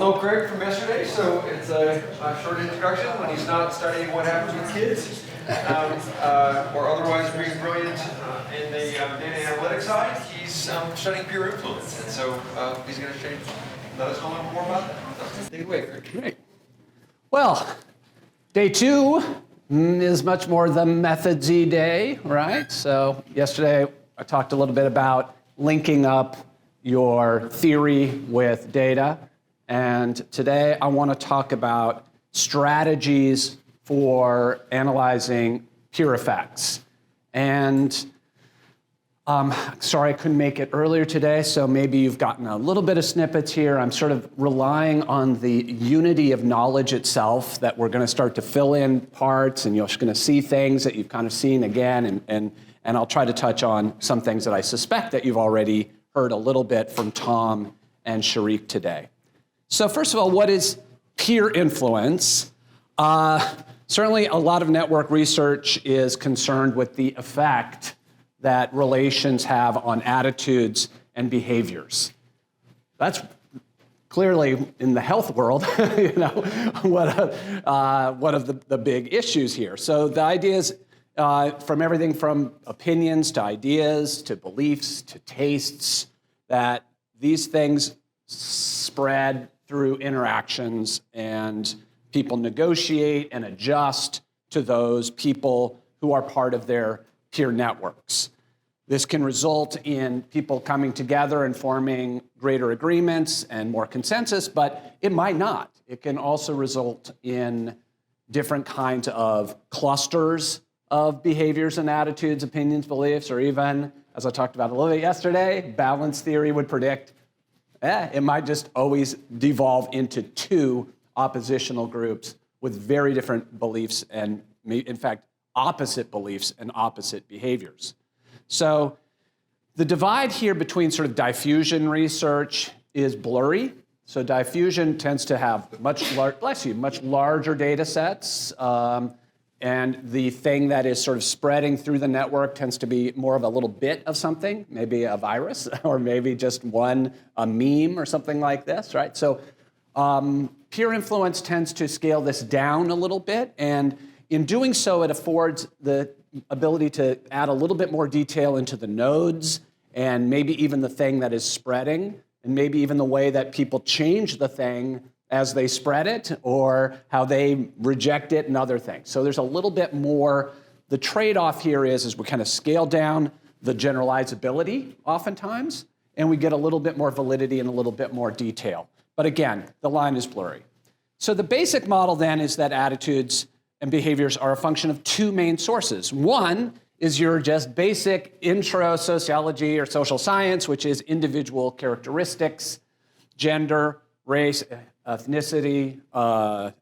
know Craig from yesterday, so it's a short introduction. When he's not studying what happens with kids, or otherwise being brilliant in the data analytics side, he's studying peer influence. And so he's going to let us know a little more about that. Take it away, Craig. Great. Well, day 2 is much more the methodsy day, right? So yesterday I talked a little bit about linking up your theory with data. And today I want to talk about strategies for analyzing peer effects. And sorry I couldn't make it earlier today, so maybe you've gotten a little bit of snippets here. I'm sort of relying on the unity of knowledge itself, that we're going to start to fill in parts and you're just going to see things that you've kind of seen again, and I'll try to touch on some things that I suspect that you've already heard a little bit from Tom and Sharik today. So first of all, what is peer influence? Certainly a lot of network research is concerned with the effect that relations have on attitudes and behaviors. That's clearly in the health world, one of the big issues here. So the idea is from everything from opinions to ideas to beliefs to tastes, that these things spread through interactions, and people negotiate and adjust to those people who are part of their peer networks. This can result in people coming together and forming greater agreements and more consensus, but it might not. It can also result in different kinds of clusters of behaviors and attitudes, opinions, beliefs, or even, as I talked about a little bit yesterday, balance theory would predict it might just always devolve into 2 oppositional groups with very different beliefs and, in fact, opposite beliefs and opposite behaviors. So the divide here between sort of diffusion research is blurry. So diffusion tends to have much larger data sets, and the thing that is sort of spreading through the network tends to be more of a little bit of something, maybe a virus, or maybe just a meme or something like this, right? So peer influence tends to scale this down a little bit, and in doing so, it affords the ability to add a little bit more detail into the nodes, and maybe even the thing that is spreading, and maybe even the way that people change the thing as they spread it, or how they reject it and other things. So there's a little bit more. The trade-off here is we kind of scale down the generalizability oftentimes, and we get a little bit more validity and a little bit more detail. But again, the line is blurry. So the basic model then is that attitudes and behaviors are a function of 2 main sources. One is your just basic intro sociology or social science, which is individual characteristics, gender, race, ethnicity,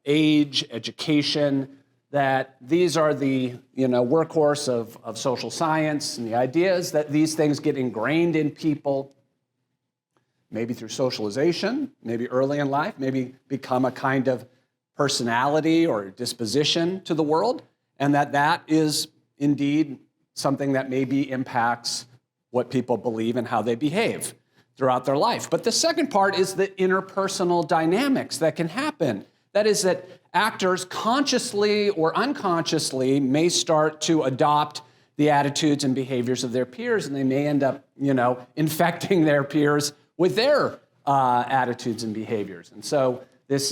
age, education, that these are the workhorse of social science, and the idea is that these things get ingrained in people, maybe through socialization, maybe early in life, maybe become a kind of personality or disposition to the world, and that is indeed something that maybe impacts what people believe and how they behave throughout their life. But the second part is the interpersonal dynamics that can happen. That is that actors consciously or unconsciously may start to adopt the attitudes and behaviors of their peers, and they may end up, infecting their peers with their attitudes and behaviors. And so this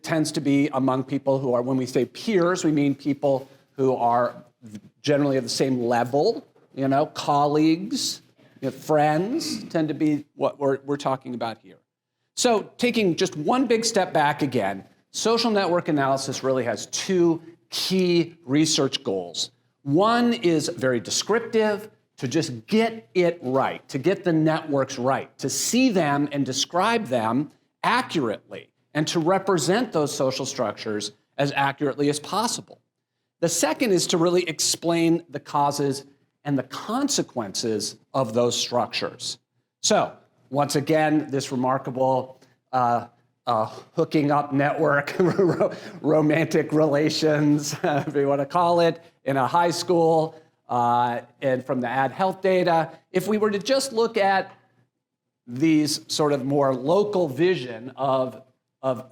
tends to be among people who are, when we say peers, we mean people who are generally at the same level, colleagues, friends tend to be what we're talking about here. So taking just one big step back again, social network analysis really has 2 key research goals. One is very descriptive, to just get it right, to get the networks right, to see them and describe them accurately, and to represent those social structures as accurately as possible. The second is to really explain the causes and the consequences of those structures. So, once again, this remarkable hooking up network, romantic relations, if you want to call it, in a high school, and from the ad health data. If we were to just look at these sort of more local vision of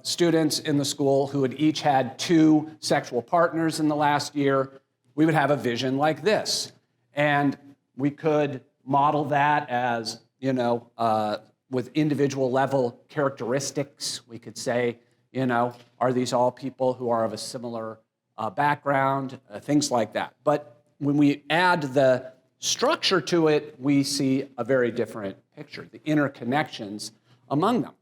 students in the school who had each had 2 sexual partners in the last year, we would have a vision like this. And we could model that as, with individual level characteristics. We could say, are these all people who are of a similar background, things like that. But when we add the structure to it, we see a very different picture, the interconnections among them.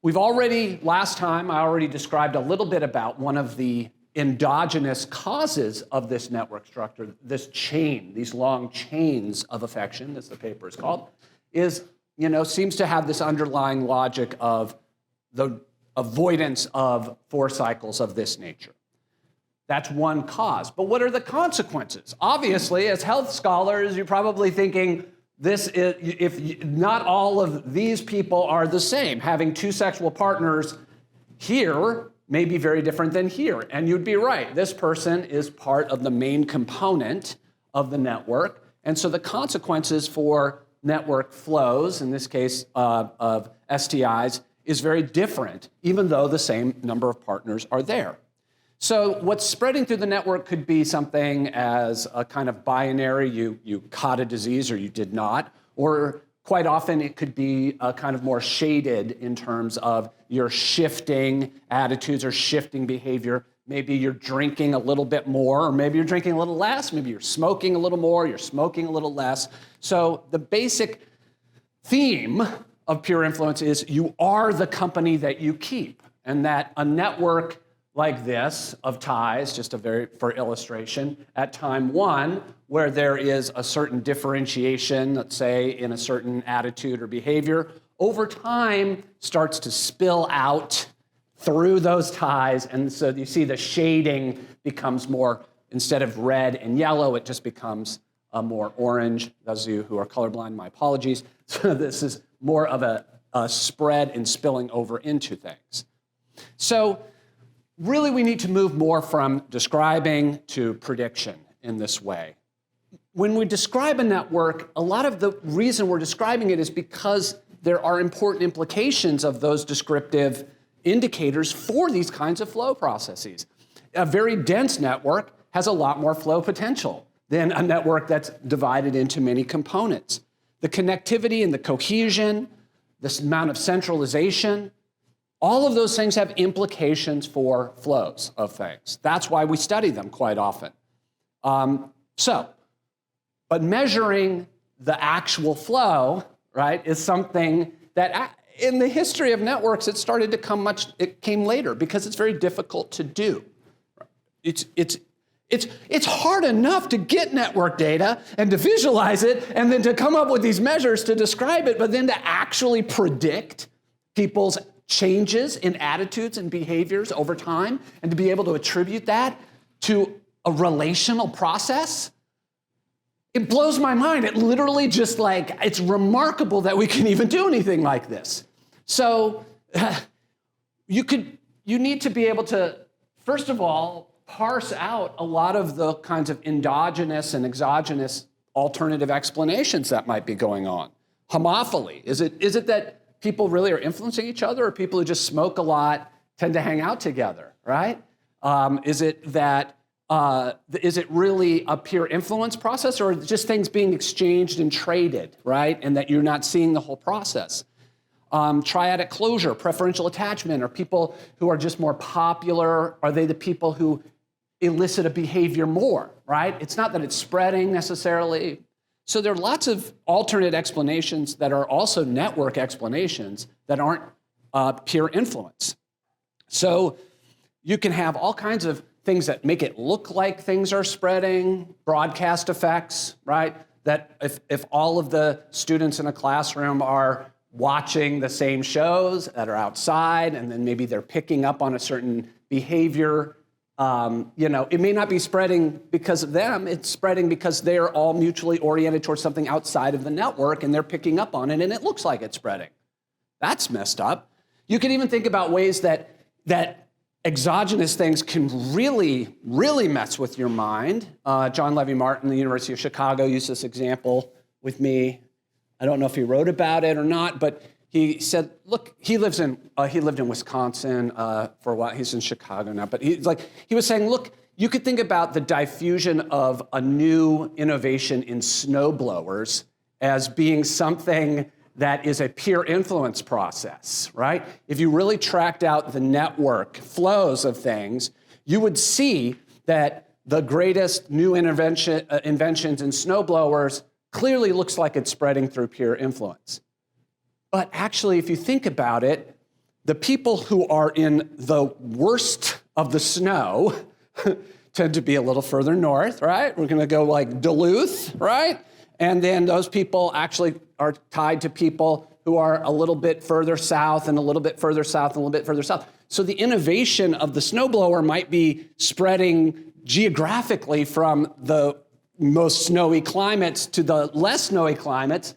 Last time, I already described a little bit about one of the endogenous causes of this network structure, this chain, these long chains of affection, as the paper is called, seems to have this underlying logic of the avoidance of 4 cycles of this nature. That's one cause. But what are the consequences? Obviously, as health scholars, you're probably thinking, if not all of these people are the same, having 2 sexual partners here may be very different than here. And you'd be right. This person is part of the main component of the network. And so the consequences for network flows, in this case of STIs, is very different, even though the same number of partners are there. So what's spreading through the network could be something as a kind of binary, you caught a disease or you did not, or quite often it could be a kind of more shaded in terms of your shifting attitudes or shifting behavior. Maybe you're drinking a little bit more, or maybe you're drinking a little less, maybe you're smoking a little more, you're smoking a little less. So the basic theme of peer influence is you are the company that you keep, and that a network like this of ties, just for illustration, at time 1, where there is a certain differentiation, let's say in a certain attitude or behavior, over time starts to spill out through those ties, and so you see the shading becomes more, instead of red and yellow, it just becomes more orange. Those of you who are colorblind, my apologies. So this is more of a spread and spilling over into things. So really, we need to move more from describing to prediction in this way. When we describe a network, a lot of the reason we're describing it is because there are important implications of those descriptive indicators for these kinds of flow processes. A very dense network has a lot more flow potential than a network that's divided into many components. The connectivity and the cohesion, this amount of centralization, all of those things have implications for flows of things. That's why we study them quite often. But measuring the actual flow, right, is something that in the history of networks, it came later because it's very difficult to do. It's hard enough to get network data and to visualize it and then to come up with these measures to describe it, but then to actually predict people's changes in attitudes and behaviors over time, and to be able to attribute that to a relational process, it blows my mind. It literally it's remarkable that we can even do anything like this. So you need to be able to, first of all, parse out a lot of the kinds of endogenous and exogenous alternative explanations that might be going on. Homophily, is it that people really are influencing each other, or people who just smoke a lot tend to hang out together, right? Is it really a peer influence process, or just things being exchanged and traded, right? And that you're not seeing the whole process. Triadic closure, preferential attachment, are people who are just more popular, are they the people who elicit a behavior more, right? It's not that it's spreading necessarily. So there are lots of alternate explanations that are also network explanations that aren't peer influence. So you can have all kinds of things that make it look like things are spreading, broadcast effects, right? That if all of the students in a classroom are watching the same shows that are outside, and then maybe they're picking up on a certain behavior, it may not be spreading because of them, it's spreading because they're all mutually oriented towards something outside of the network, and they're picking up on it, and it looks like it's spreading. That's messed up. You can even think about ways that exogenous things can really, really mess with your mind. John Levy Martin, the University of Chicago, used this example with me. I don't know if he wrote about it or not, but he said, look, he lived in Wisconsin for a while. He's in Chicago now, but he was saying, look, you could think about the diffusion of a new innovation in snowblowers as being something that is a peer influence process, right? If you really tracked out the network flows of things, you would see that the greatest new inventions in snowblowers clearly looks like it's spreading through peer influence. But actually, if you think about it, the people who are in the worst of the snow tend to be a little further north, right? We're going to go like Duluth, right? And then those people actually are tied to people who are a little bit further south and a little bit further south and a little bit further south. So the innovation of the snowblower might be spreading geographically from the most snowy climates to the less snowy climates.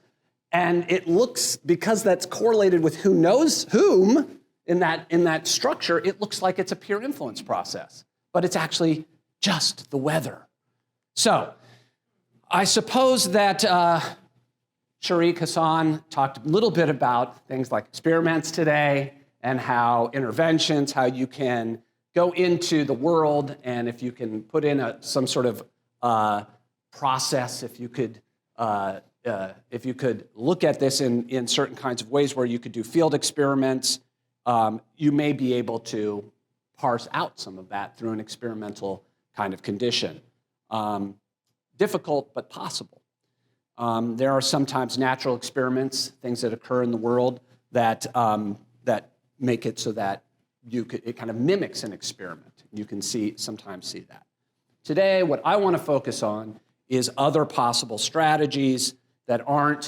And it looks, because that's correlated with who knows whom in that structure, it looks like it's a peer influence process. But it's actually just the weather. So I suppose that Sharik Hassan talked a little bit about things like experiments today and how interventions, how you can go into the world, and if you can put in some sort of process, if you could look at this in certain kinds of ways where you could do field experiments, you may be able to parse out some of that through an experimental kind of condition. Difficult, but possible. There are sometimes natural experiments, things that occur in the world that make it so that it kind of mimics an experiment. You can sometimes see that. Today, what I want to focus on is other possible strategies that are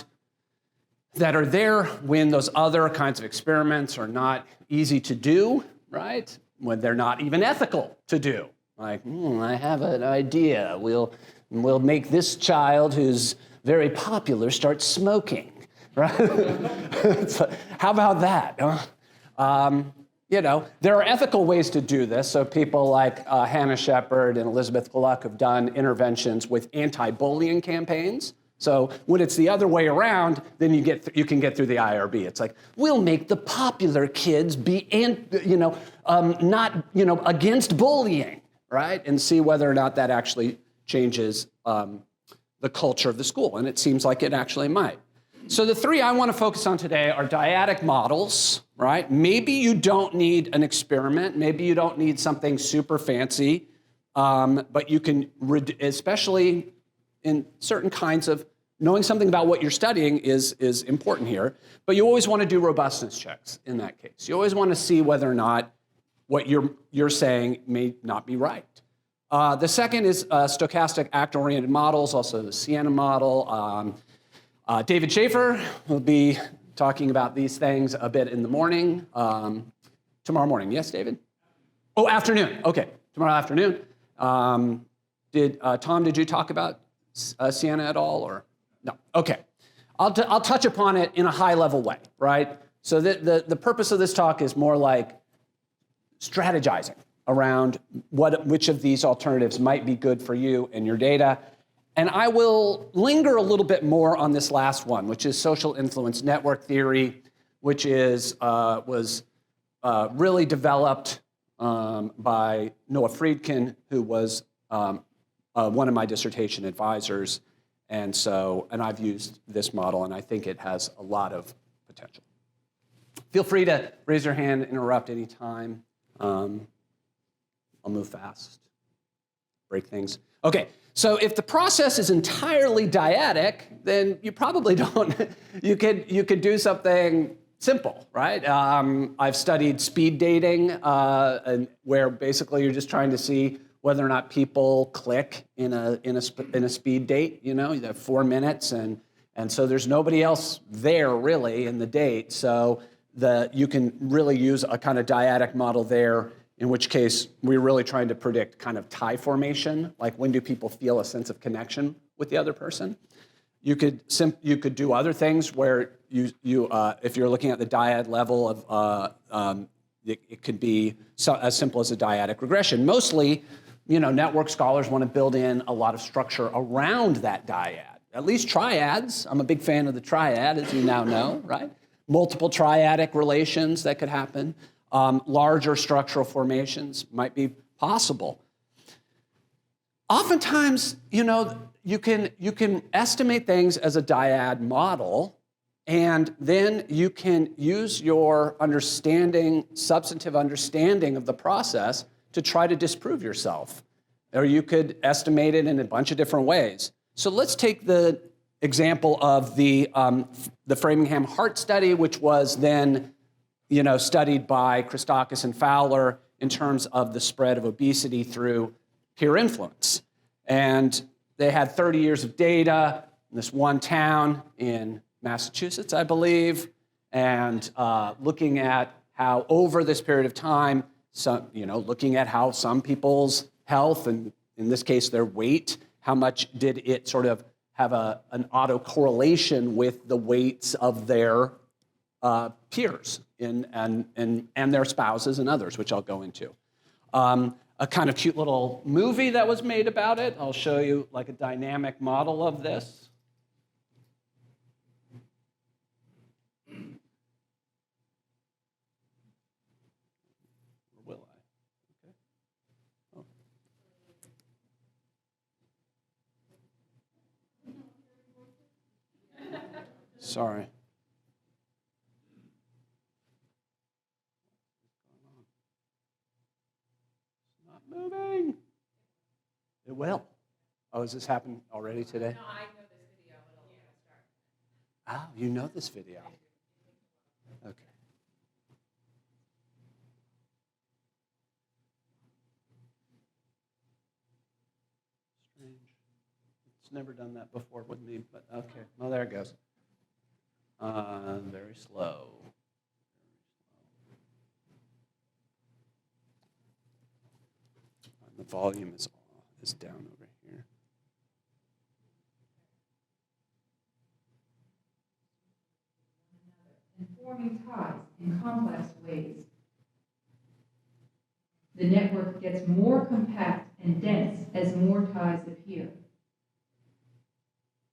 there when those other kinds of experiments are not easy to do, right? When they're not even ethical to do. Like, I have an idea. We'll make this child who's very popular start smoking, right? So, how about that? There are ethical ways to do this. So people like Hannah Shepard and Elizabeth Gluck have done interventions with anti-bullying campaigns. So when it's the other way around, then you can get through the IRB. It's like, we'll make the popular kids be not against bullying, right? And see whether or not that actually changes the culture of the school. And it seems like it actually might. So the three I want to focus on today are dyadic models, right? Maybe you don't need an experiment. Maybe you don't need something super fancy, but you can, especially in certain kinds of, knowing something about what you're studying is important here, but you always want to do robustness checks in that case. You always want to see whether or not what you're saying may not be right. The second is stochastic act-oriented models, also the Siena model. David Schaefer will be talking about these things a bit in the morning, tomorrow morning. Yes, David? Oh, afternoon. Okay, tomorrow afternoon. Tom, did you talk about Siena at all, or no? Okay, I'll touch upon it in a high-level way, right? So the purpose of this talk is more like strategizing around which of these alternatives might be good for you and your data. And I will linger a little bit more on this last one, which is social influence network theory, which was really developed by Noah Friedkin, who was one of my dissertation advisors. And I've used this model, and I think it has a lot of potential. Feel free to raise your hand, interrupt anytime. I'll move fast, break things. Okay. So if the process is entirely dyadic, then you probably don't, you could do something simple, right? I've studied speed dating, and where basically you're just trying to see whether or not people click in a speed date. You have 4 minutes, and so there's nobody else there really in the date. So you can really use a kind of dyadic model there, in which case we're really trying to predict kind of tie formation, like when do people feel a sense of connection with the other person. You could do other things where if you're looking at the dyad level of it could be as simple as a dyadic regression. Mostly, network scholars want to build in a lot of structure around that dyad, at least triads. I'm a big fan of the triad, as you now know, right? Multiple triadic relations that could happen. Larger structural formations might be possible. Oftentimes, you can estimate things as a dyad model, and then you can use your substantive understanding of the process to try to disprove yourself. Or you could estimate it in a bunch of different ways. So let's take the example of the Framingham Heart Study, which was then studied by Christakis and Fowler in terms of the spread of obesity through peer influence. And they had 30 years of data in this one town in Massachusetts, I believe, and looking at how over this period of time, looking at how some people's health, and in this case their weight, how much did it sort of have an autocorrelation with the weights of their peers and their spouses and others, which I'll go into. A kind of cute little movie that was made about it. I'll show you like a dynamic model of this. Or will I? Okay. Oh. Sorry. Moving. It will. Oh, has this happened already today? No, I know this video. It'll start. Oh, you know this video. Okay. Strange. It's never done that before with me, but okay. Well, there it goes. Very slow. The volume is down over here. And forming ties in complex ways. The network gets more compact and dense as more ties appear.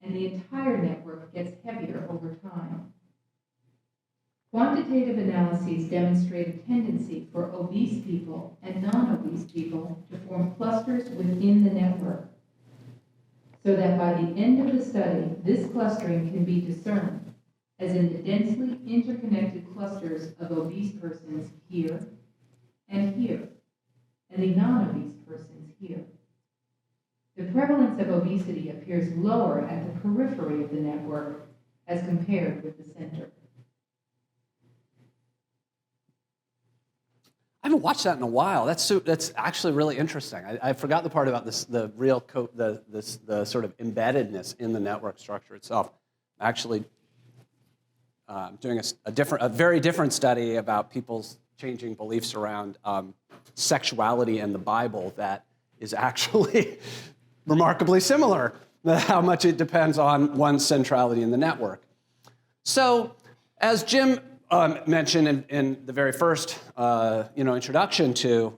And the entire network gets heavier over time. Quantitative analyses demonstrate a tendency for obese people and non-obese people to form clusters within the network, so that by the end of the study, this clustering can be discerned as in the densely interconnected clusters of obese persons here, and the non-obese persons here. The prevalence of obesity appears lower at the periphery of the network as compared with the center. I haven't watched that in a while. That's actually really interesting. I forgot the part about this, the sort of embeddedness in the network structure itself. Actually, doing a very different study about people's changing beliefs around sexuality and the Bible that is actually remarkably similar. How much it depends on one's centrality in the network. So, as Jim mentioned in the very first introduction to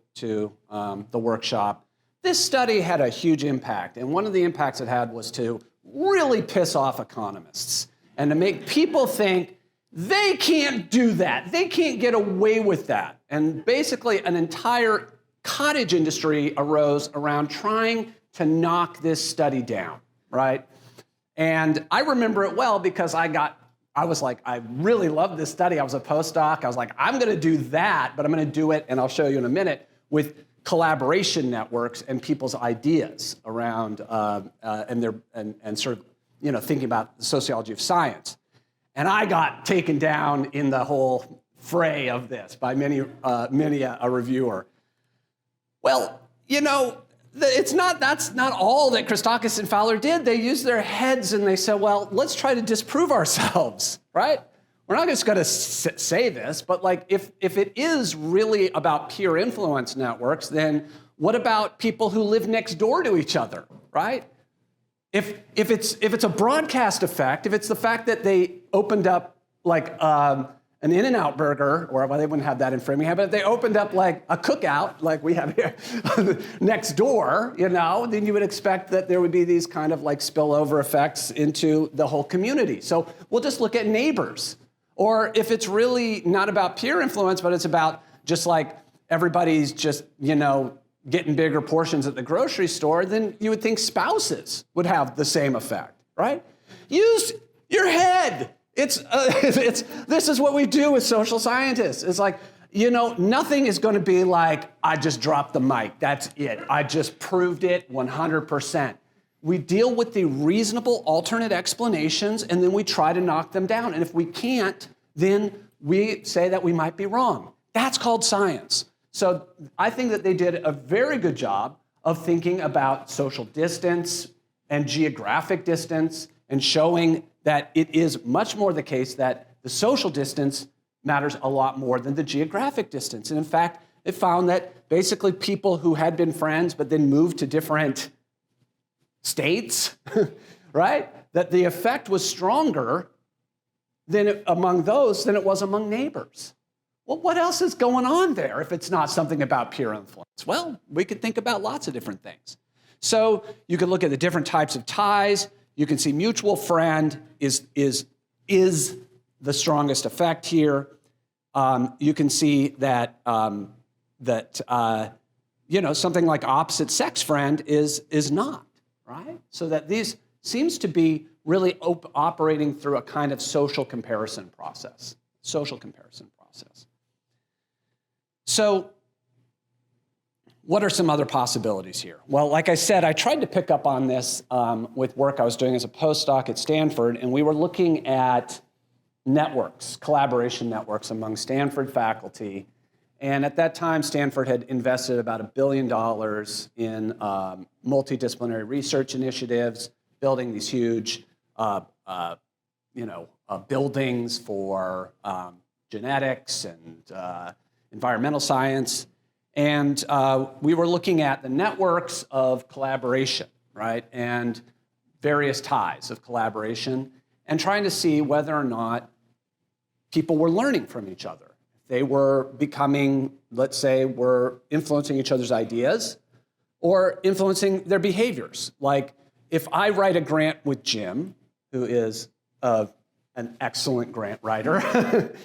the workshop, this study had a huge impact, and one of the impacts it had was to really piss off economists and to make people think they can't do that, they can't get away with that. And basically an entire cottage industry arose around trying to knock this study down, right? And I remember it well because I was like, I really love this study. I was a postdoc. I was like, I'm going to do that, but I'm going to do it, and I'll show you in a minute, with collaboration networks and people's ideas around and sort of thinking about the sociology of science. And I got taken down in the whole fray of this by many a reviewer. Well, that's not all that Christakis and Fowler did. They used their heads and they said, well, let's try to disprove ourselves, right? We're not just going to say this, but like if it is really about peer influence networks, then what about people who live next door to each other, right? If it's a broadcast effect, if it's the fact that they opened up like an In-N-Out burger, or well, they wouldn't have that in Framingham, but if they opened up like a cookout, like we have here next door, then you would expect that there would be these kind of like spillover effects into the whole community. So we'll just look at neighbors. Or if it's really not about peer influence, but it's about just like everybody's just, getting bigger portions at the grocery store, then you would think spouses would have the same effect, right? Use your head. This is what we do with social scientists. It's like, nothing is going to be like, I just dropped the mic. That's it. I just proved it 100%. We deal with the reasonable alternate explanations, and then we try to knock them down. And if we can't, then we say that we might be wrong. That's called science. So I think that they did a very good job of thinking about social distance and geographic distance and showing that it is much more the case that the social distance matters a lot more than the geographic distance. And in fact, it found that basically people who had been friends but then moved to different states, right? That the effect was stronger among those than it was among neighbors. Well, what else is going on there if it's not something about peer influence? Well, we could think about lots of different things. So you could look at the different types of ties. You can see mutual friend is the strongest effect here. You can see that something like opposite sex friend is not, right? So that these seems to be really operating through a kind of social comparison process. So what are some other possibilities here? Well, like I said, I tried to pick up on this with work I was doing as a postdoc at Stanford, and we were looking at networks, collaboration networks among Stanford faculty. And at that time, Stanford had invested about $1 billion in multidisciplinary research initiatives, building these huge buildings for genetics and environmental science. And we were looking at the networks of collaboration, right? And various ties of collaboration, and trying to see whether or not people were learning from each other. They were becoming, let's say, were influencing each other's ideas or influencing their behaviors. Like if I write a grant with Jim, who is an excellent grant writer, and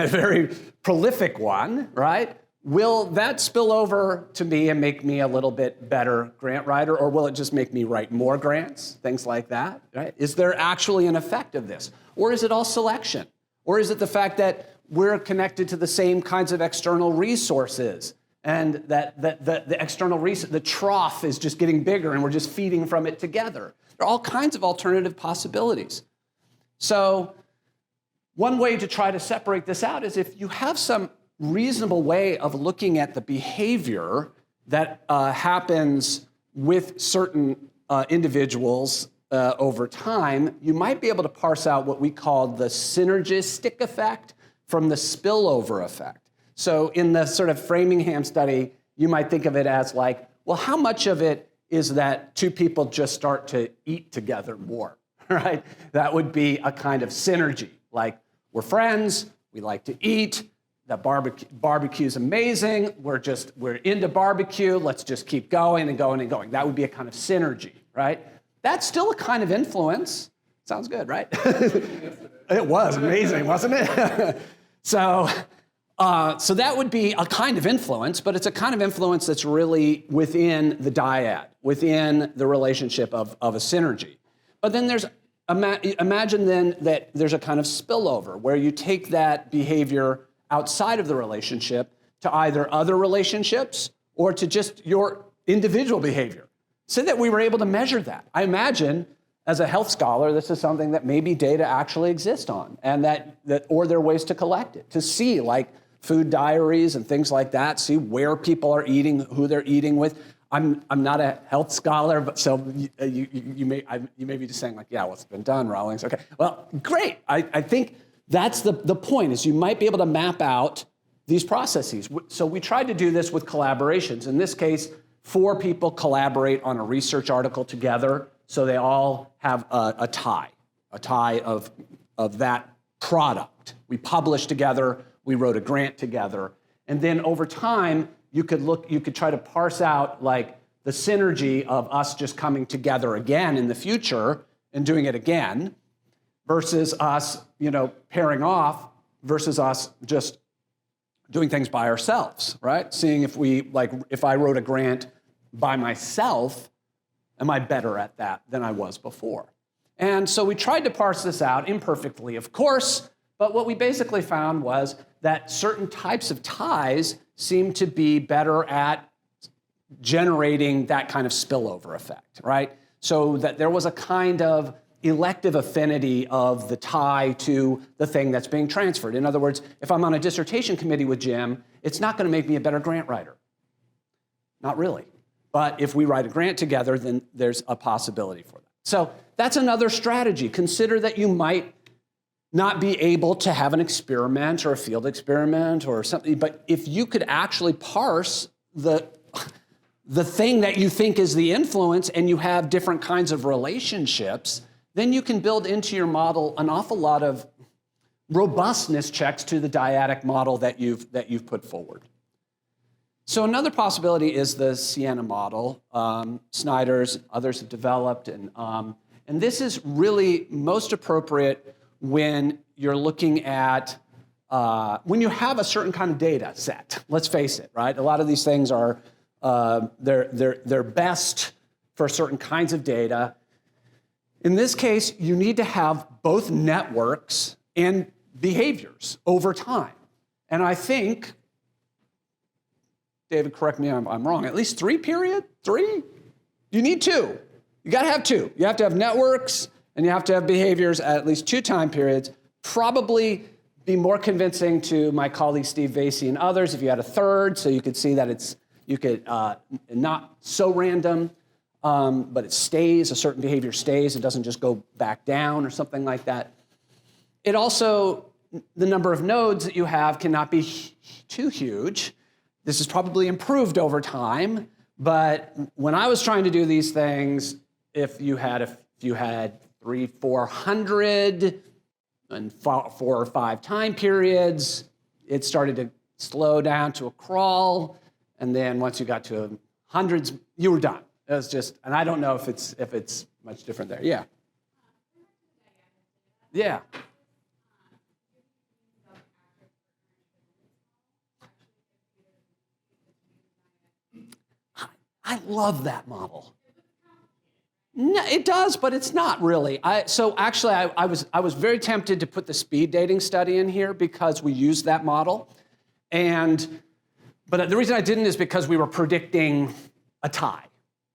a very prolific one, right? Will that spill over to me and make me a little bit better grant writer, or will it just make me write more grants? Things like that, right? Is there actually an effect of this? Or is it all selection? Or is it the fact that we're connected to the same kinds of external resources, and that the external the trough is just getting bigger and we're just feeding from it together? There are all kinds of alternative possibilities. So one way to try to separate this out is if you have some reasonable way of looking at the behavior that happens with certain individuals over time, you might be able to parse out what we call the synergistic effect from the spillover effect. So in the sort of Framingham study, you might think of it as like, well, how much of it is that two people just start to eat together more, right? That would be a kind of synergy. Like, we're friends, we like to eat, the barbecue's amazing, we're into barbecue, let's just keep going and going and going. That would be a kind of synergy, right? That's still a kind of influence. Sounds good, right? It was amazing, wasn't it? So that would be a kind of influence, but it's a kind of influence that's really within the dyad, within the relationship of a synergy. But then imagine then that there's a kind of spillover where you take that behavior outside of the relationship to either other relationships or to just your individual behavior. Say that we were able to measure that. I imagine, as a health scholar, this is something that maybe data actually exist on, and that or there are ways to collect it, to see like food diaries and things like that, see where people are eating, who they're eating with. I'm not a health scholar, but so you may be just saying like, yeah, well, it's been done, Rawlings. Okay, well, great. I think that's the point, is you might be able to map out these processes. So we tried to do this with collaborations. In this case, 4 people collaborate on a research article together, so they all have a tie of that product. We published together, we wrote a grant together, and then over time, you could try to parse out like the synergy of us just coming together again in the future and doing it again versus us, pairing off versus us just doing things by ourselves, right? Seeing if I wrote a grant by myself, am I better at that than I was before? And so we tried to parse this out, imperfectly, of course, but what we basically found was that certain types of ties seem to be better at generating that kind of spillover effect, right? So that there was a kind of elective affinity of the tie to the thing that's being transferred. In other words, if I'm on a dissertation committee with Jim, it's not going to make me a better grant writer. Not really. But if we write a grant together, then there's a possibility for that. So that's another strategy. Consider that you might not be able to have an experiment or a field experiment or something, but if you could actually parse the thing that you think is the influence and you have different kinds of relationships, then you can build into your model an awful lot of robustness checks to the dyadic model that you've put forward. So another possibility is the Siena model. Snyder's, others have developed, and this is really most appropriate when you're looking at when you have a certain kind of data set. Let's face it, right? A lot of these things are they're best for certain kinds of data. In this case, you need to have both networks and behaviors over time. And I think, David, correct me if I'm wrong, at least 3 period? 3? You need 2. You got to have 2. You have to have networks and you have to have behaviors at least 2 time periods. Probably be more convincing to my colleague Steve Vasey and others if you had a 3rd, so you could see that you could not so random, but it stays, a certain behavior stays, it doesn't just go back down or something like that. It also, the number of nodes that you have cannot be too huge. This is probably improved over time, but when I was trying to do these things, if you had 300-400 and 4 or 5 time periods, it started to slow down to a crawl, and then once you got to hundreds, you were done. It was just, and I don't know if it's much different there. Yeah. Yeah. I love that model. No, it does, but it's not really. So actually, I was very tempted to put the speed dating study in here because we used that model, but the reason I didn't is because we were predicting a tie,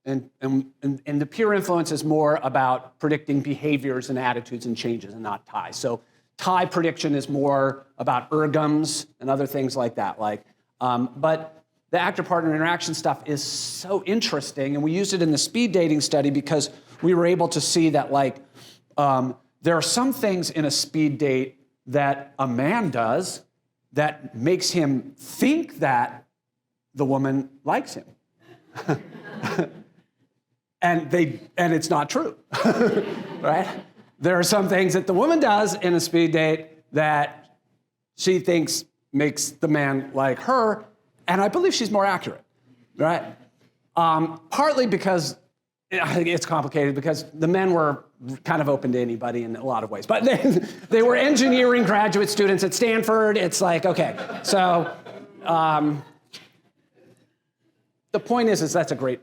and the peer influence is more about predicting behaviors and attitudes and changes, and not ties. So tie prediction is more about ergums and other things like that. But the actor-partner interaction stuff is so interesting, and we used it in the speed dating study because we were able to see that there are some things in a speed date that a man does that makes him think that the woman likes him. and it's not true, right? There are some things that the woman does in a speed date that she thinks makes the man like her, and I believe she's more accurate, right? Partly because it's complicated because the men were kind of open to anybody in a lot of ways, but they were engineering graduate students at Stanford. It's like, okay, so the point is that's a great.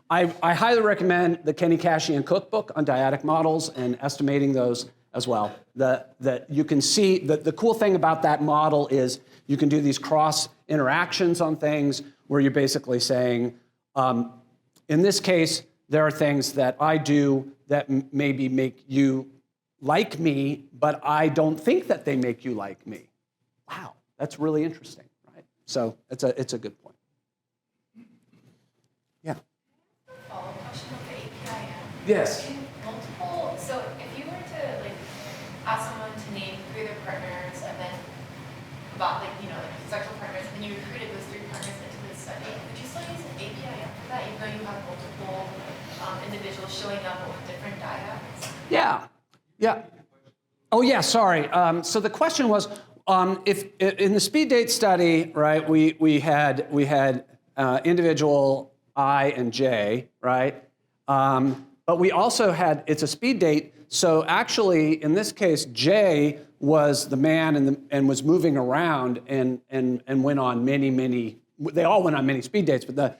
I highly recommend the Kenny Cashian cookbook on dyadic models and estimating those as well. That you can see the cool thing about that model is you can do these cross interactions on things where you're basically saying, in this case, there are things that I do that maybe make you like me, but I don't think that they make you like me. Wow, that's really interesting, right? So it's a good point. Yeah. Follow-up question of the API. Yes. So if you were to ask someone to name 3 of their partners and then about sexual partners, and then you recruited those 3 partners into the study, would you still use an API for that, even though you have multiple individuals showing up with different dyads? Yeah. Oh yeah, sorry. So the question was, if in the speed date study, right? We had individual I and J, right? But we also had, it's a speed date. So actually, in this case, J was the man and was moving around and went on many. They all went on many speed dates, but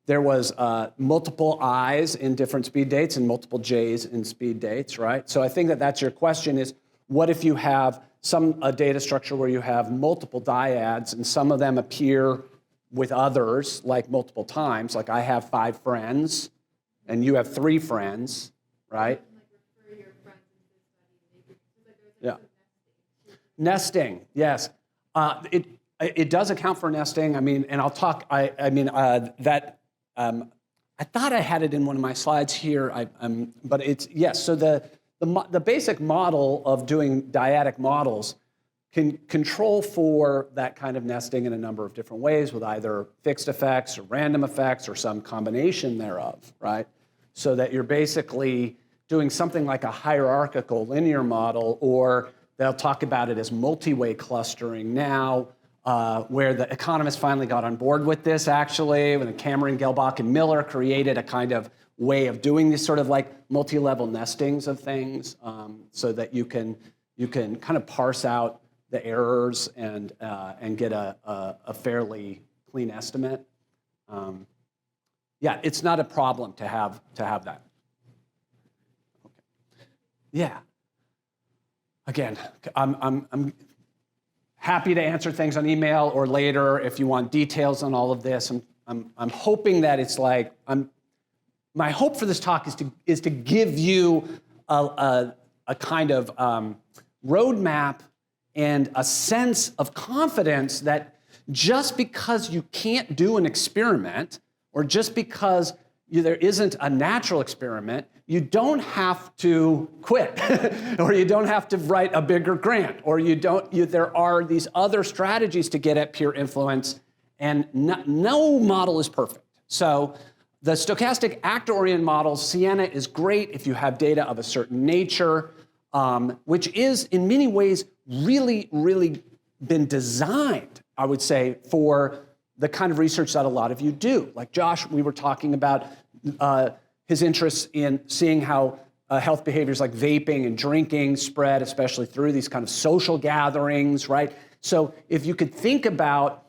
there was multiple I's in different speed dates and multiple J's in speed dates, right? So I think that's your question is, what if you have a data structure where you have multiple dyads and some of them appear with others like multiple times, like I have 5 friends and you have 3 friends, right? Yeah. Nesting, yes. It does account for nesting. I mean, and I'll talk. I thought I had it in one of my slides here. But it's yes. So the basic model of doing dyadic models can control for that kind of nesting in a number of different ways, with either fixed effects or random effects or some combination thereof, right? So that you're basically doing something like a hierarchical linear model, or they'll talk about it as multi-way clustering now, where the economists finally got on board with this, actually, when Cameron, Gelbach, and Miller created a kind of way of doing these sort of like multi-level nestings of things, so that you can kind of parse out the errors and get a fairly clean estimate. Yeah, it's not a problem to have that. Okay. Yeah. Again, I'm happy to answer things on email or later if you want details on all of this. I'm hoping that it's like my hope for this talk is to give you a kind of roadmap and a sense of confidence that just because you can't do an experiment, or just because there isn't a natural experiment, you don't have to quit, or you don't have to write a bigger grant, or there are these other strategies to get at peer influence, and no model is perfect. So the stochastic actor-oriented model, Sienna, is great if you have data of a certain nature, which is in many ways really, really been designed, I would say, for the kind of research that a lot of you do. Like Josh, we were talking about his interest in seeing how health behaviors like vaping and drinking spread, especially through these kind of social gatherings, right? So if you could think about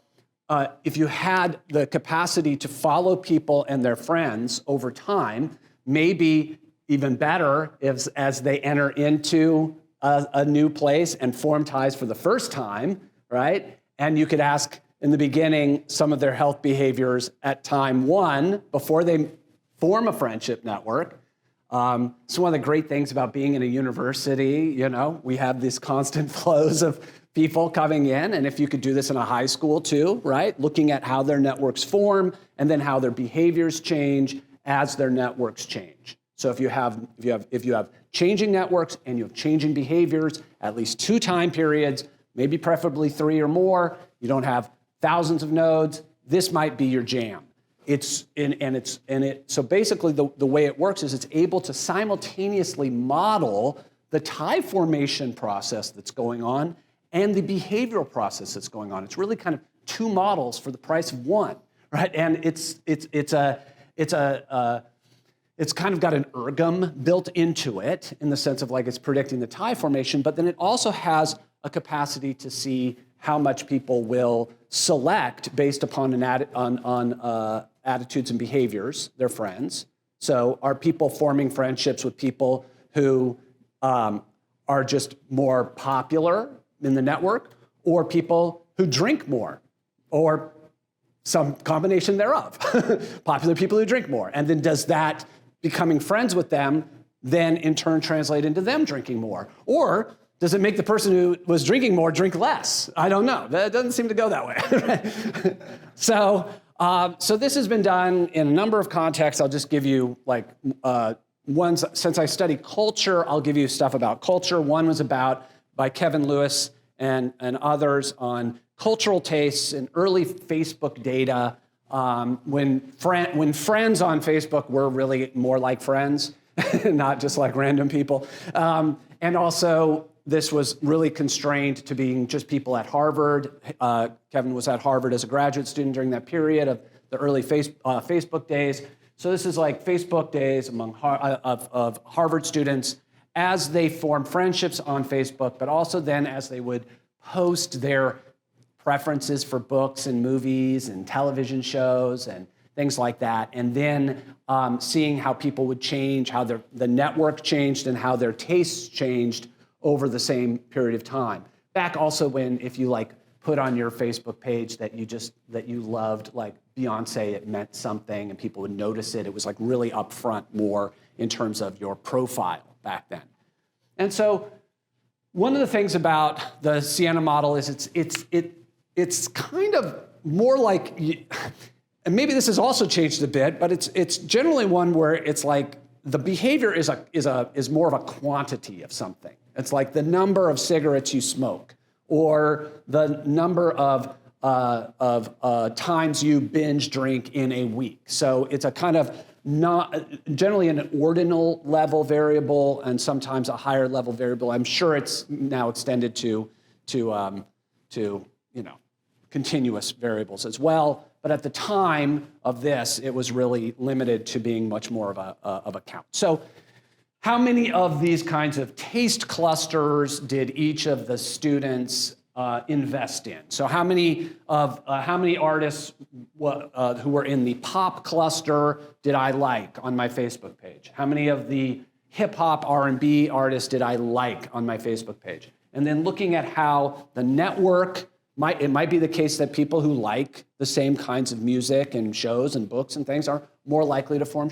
if you had the capacity to follow people and their friends over time, maybe even better as they enter into a new place and form ties for the first time, right? And you could ask in the beginning some of their health behaviors at time 1 before they form a friendship network. So one of the great things about being in a university, we have these constant flows of people coming in, and if you could do this in a high school too, right? Looking at how their networks form and then how their behaviors change as their networks change. So if you have changing networks and you have changing behaviors, at least 2 time periods, maybe preferably 3 or more, you don't have thousands of nodes, this might be your jam. So basically the way it works is it's able to simultaneously model the tie formation process that's going on and the behavioral process that's going on. It's really kind of 2 models for the price of 1, right? And it's kind of got an ergom built into it in the sense of like it's predicting the tie formation, but then it also has a capacity to see how much people will select based upon attitudes and behaviors, their friends. So are people forming friendships with people who are just more popular in the network, or people who drink more, or some combination thereof? Popular people who drink more. And then does that becoming friends with them then in turn translate into them drinking more? Or does it make the person who was drinking more drink less? I don't know. That doesn't seem to go that way. So this has been done in a number of contexts. I'll just give you like ones. Since I study culture, I'll give you stuff about culture. One was by Kevin Lewis and others on cultural tastes in early Facebook data, when friends on Facebook were really more like friends. not just like random people. And also, this was really constrained to being just people at Harvard. Kevin was at Harvard as a graduate student during that period of the early Facebook days. So this is like Facebook days among of Harvard students as they formed friendships on Facebook, but also then as they would post their preferences for books and movies and television shows and things like that, and then seeing how people would change, how the network changed and how their tastes changed over the same period of time. Back also when, if you like put on your Facebook page that you loved, like Beyonce, it meant something and people would notice it. It was like really upfront more in terms of your profile back then. And so one of the things about the Siena model is it's kind of more like, and maybe this has also changed a bit, but it's generally one where it's like the behavior is more of a quantity of something. It's like the number of cigarettes you smoke, or the number of times you binge drink in a week. So it's a kind of not generally an ordinal level variable, and sometimes a higher level variable. I'm sure it's now extended to continuous variables as well. But at the time of this, it was really limited to being much more of a count. So how many of these kinds of taste clusters did each of the students invest in? So how many artists who were in the pop cluster did I like on my Facebook page? How many of the hip hop R&B artists did I like on my Facebook page? And then looking at how the network it might be the case that people who like the same kinds of music and shows and books and things are more likely to form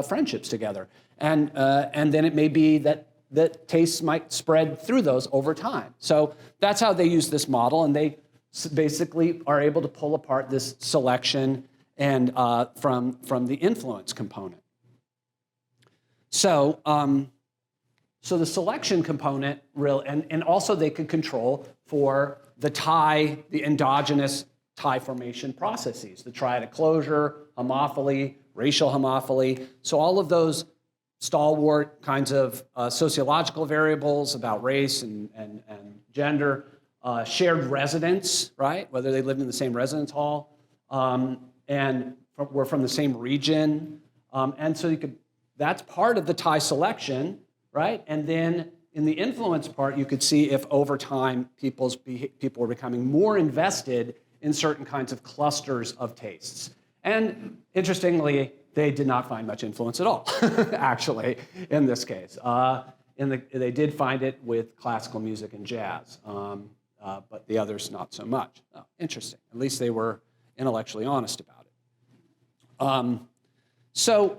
friendships together. And then it may be that tastes might spread through those over time. So that's how they use this model, and they basically are able to pull apart this selection and from the influence component. So the selection component, and also they could control for the endogenous tie formation processes, the triadic closure, homophily, racial homophily. So all of those stalwart kinds of sociological variables about race and gender, shared residence, right? Whether they lived in the same residence hall, and were from the same region. And so that's part of the tie selection, right? And then in the influence part, you could see if over time people were becoming more invested in certain kinds of clusters of tastes. And interestingly, they did not find much influence at all, actually, in this case. They did find it with classical music and jazz, but the others not so much. Oh, interesting. At least they were intellectually honest about it.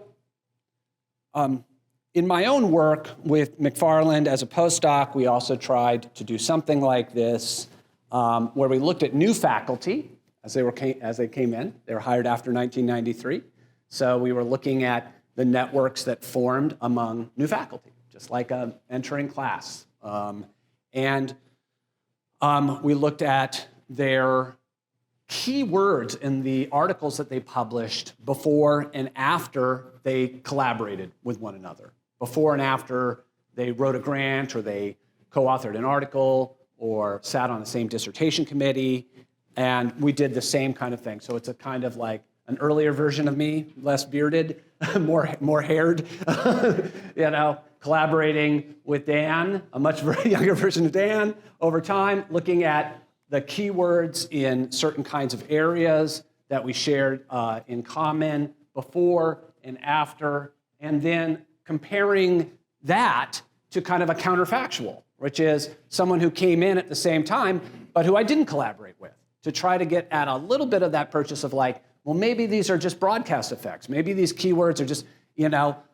In my own work with McFarland as a postdoc, we also tried to do something like this, where we looked at new faculty as they came in. They were hired after 1993. So we were looking at the networks that formed among new faculty, just like entering class. And we looked at their keywords in the articles that they published before and after they collaborated with one another. Before and after they wrote a grant, or they co-authored an article, or sat on the same dissertation committee, and we did the same kind of thing. So it's a kind of like an earlier version of me, less bearded, more haired, collaborating with Dan, a much younger version of Dan, over time, looking at the keywords in certain kinds of areas that we shared in common before and after, and then comparing that to kind of a counterfactual, which is someone who came in at the same time, but who I didn't collaborate with, to try to get at a little bit of that purchase of like, well, maybe these are just broadcast effects. Maybe these keywords are just,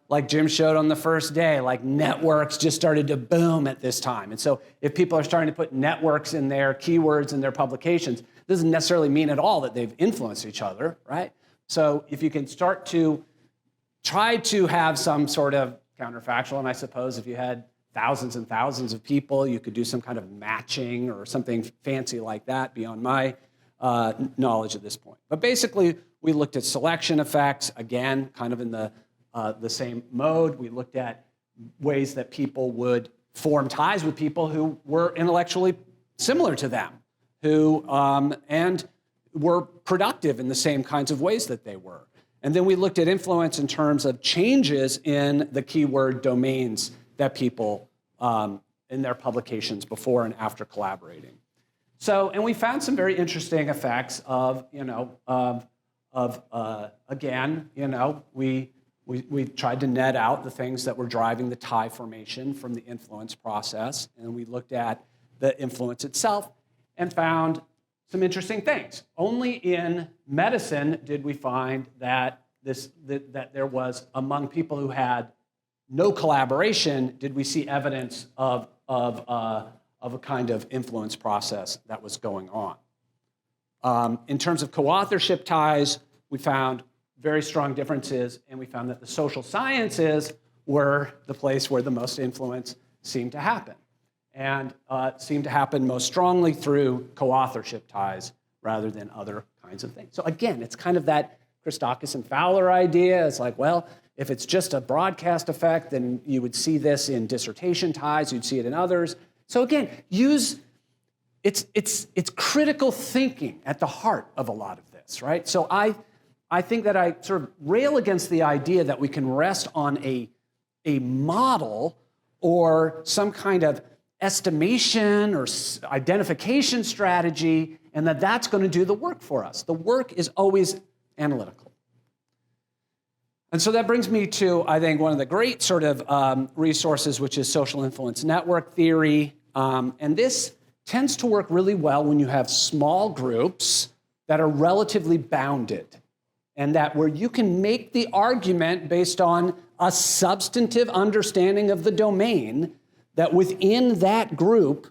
like Jim showed on the first day, like networks just started to boom at this time. And so if people are starting to put networks in their keywords in their publications, it doesn't necessarily mean at all that they've influenced each other, right? So if you can start to try to have some sort of counterfactual, and I suppose if you had thousands and thousands of people, you could do some kind of matching or something fancy like that beyond my knowledge at this point. But basically, we looked at selection effects, again, kind of in the the same mode. We looked at ways that people would form ties with people who were intellectually similar to them, who and were productive in the same kinds of ways that they were. And then we looked at influence in terms of changes in the keyword domains that people in their publications before and after collaborating. So, and we found some very interesting effects of, again, we tried to net out the things that were driving the tie formation from the influence process, and we looked at the influence itself and found some interesting things. Only in medicine did we find that that there was, among people who had no collaboration, did we see evidence of a kind of influence process that was going on. In terms of co-authorship ties, we found very strong differences, and we found that the social sciences were the place where the most influence seemed to happen, and seemed to happen most strongly through co-authorship ties rather than other kinds of things. So again, it's kind of that Christakis and Fowler idea. It's like, well, if it's just a broadcast effect, then you would see this in dissertation ties, you'd see it in others. So again, it's critical thinking at the heart of a lot of this, right? So I think that I sort of rail against the idea that we can rest on a model or some kind of estimation or identification strategy, and that's going to do the work for us. The work is always analytical. And so that brings me to, I think, one of the great sort of resources, which is social influence network theory. And this tends to work really well when you have small groups that are relatively bounded, and that where you can make the argument based on a substantive understanding of the domain that within that group,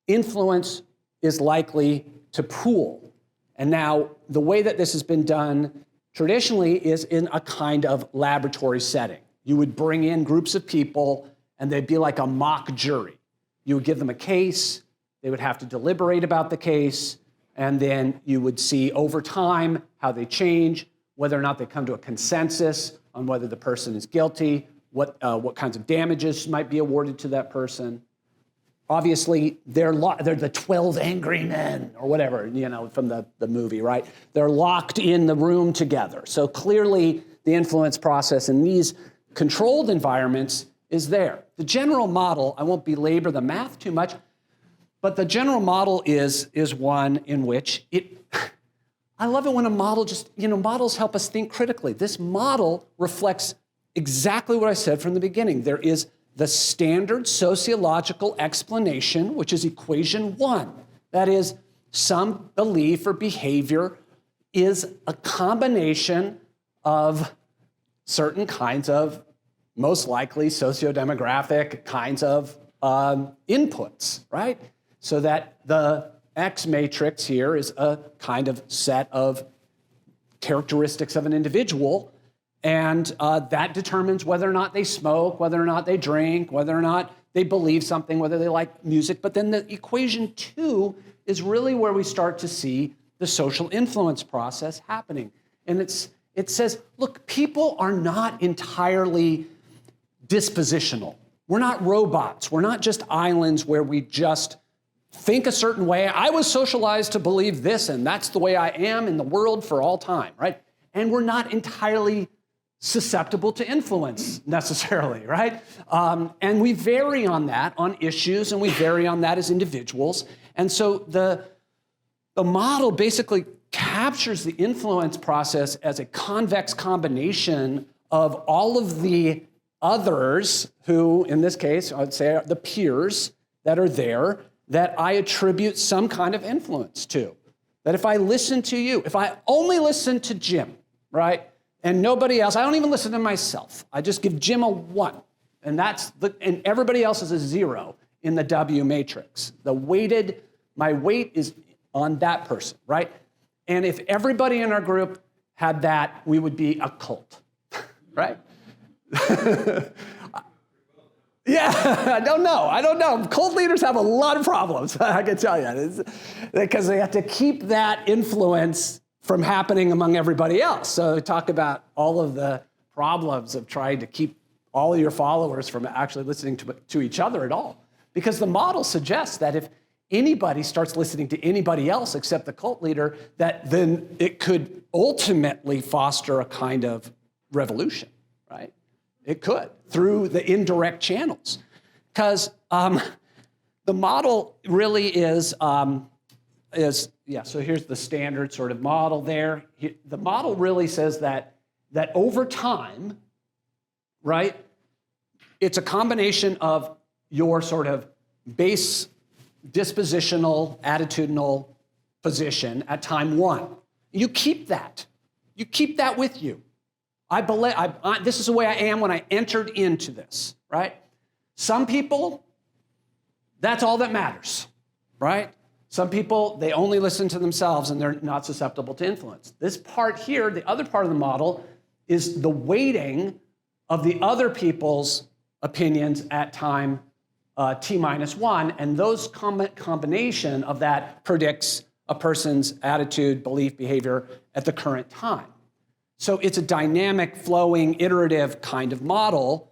influence is likely to pool. And now, the way that this has been done traditionally is in a kind of laboratory setting. You would bring in groups of people, and they'd be like a mock jury. You would give them a case, they would have to deliberate about the case, and then you would see over time how they change, whether or not they come to a consensus on whether the person is guilty, what kinds of damages might be awarded to that person. Obviously, they're the 12 angry men or whatever, from the movie, right? They're locked in the room together. So clearly, the influence process in these controlled environments is there. The general model, I won't belabor the math too much, but the general model is one in which I love it when a model models help us think critically. This model reflects exactly what I said from the beginning. There is the standard sociological explanation, which is equation 1. That is, some belief or behavior is a combination of certain kinds of, most likely, socio-demographic kinds of inputs, right? So that the X matrix here is a kind of set of characteristics of an individual, and that determines whether or not they smoke, whether or not they drink, whether or not they believe something, whether they like music. But then the equation 2 is really where we start to see the social influence process happening. And it says, look, people are not entirely dispositional. We're not robots. We're not just islands where we just think a certain way. I was socialized to believe this, and that's the way I am in the world for all time, right? And we're not entirely susceptible to influence necessarily, right? And we vary on that, on issues, and we vary on that as individuals. And so the model basically captures the influence process as a convex combination of all of the others who, in this case, I'd say are the peers that are there that I attribute some kind of influence to. That if I listen to you, if I only listen to Jim, right, and nobody else, I don't even listen to myself. I just give Jim a 1, and and everybody else is a 0 in the W matrix. My weight is on that person, right? And if everybody in our group had that, we would be a cult, right? Yeah, I don't know. Cult leaders have a lot of problems, I can tell you, because they have to keep that influence from happening among everybody else. So we talk about all of the problems of trying to keep all of your followers from actually listening to each other at all. Because the model suggests that if anybody starts listening to anybody else except the cult leader, that then it could ultimately foster a kind of revolution, right? It could, through the indirect channels. Because the model really is, so here's the standard sort of model there. The model really says that over time, right, it's a combination of your sort of base dispositional, attitudinal position at time one. You keep that. You keep that with you. I believe this is the way I am when I entered into this, right? Some people, that's all that matters, right? Some people, they only listen to themselves and they're not susceptible to influence. This part here, the other part of the model, is the weighting of the other people's opinions at time t-1, and those combination of that predicts a person's attitude, belief, behavior at the current time. So it's a dynamic, flowing, iterative kind of model.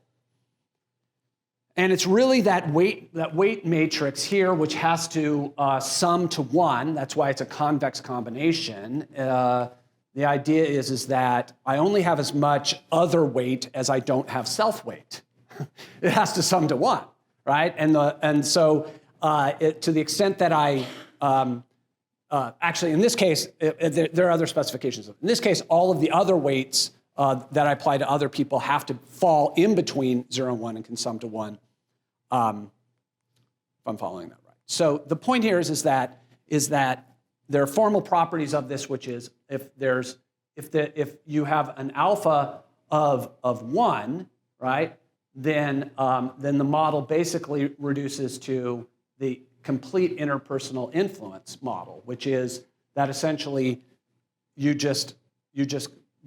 And it's really that weight matrix here, which has to sum to 1. That's why it's a convex combination. The idea is that I only have as much other weight as I don't have self-weight. It has to sum to 1, right? And so to the extent that I actually, in this case, there are other specifications. In this case, all of the other weights that I apply to other people have to fall in between 0 and 1 and can sum to 1, if I'm following that right. So the point here is that there are formal properties of this, which is if you have an alpha of 1, right, then the model basically reduces to the complete interpersonal influence model, which is that essentially you just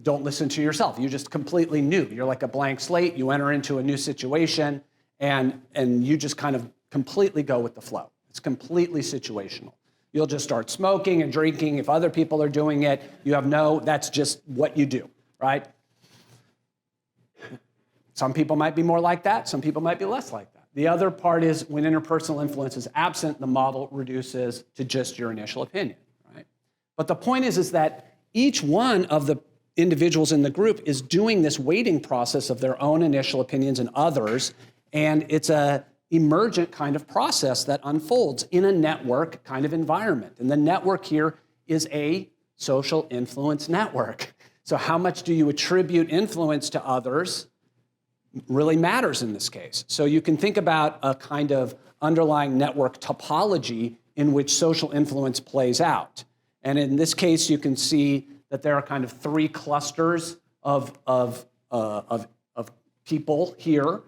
don't listen to yourself. You're just completely new. You're like a blank slate. You enter into a new situation, and you just kind of completely go with the flow. It's completely situational. You'll just start smoking and drinking. If other people are doing it, that's just what you do, right? Some people might be more like that. Some people might be less like that. The other part is when interpersonal influence is absent, the model reduces to just your initial opinion, right? But the point is that each one of the individuals in the group is doing this weighting process of their own initial opinions and others, and it's a emergent kind of process that unfolds in a network kind of environment. And the network here is a social influence network. So how much do you attribute influence to others really matters in this case. So you can think about a kind of underlying network topology in which social influence plays out. And in this case, you can see that there are kind of 3 clusters of people here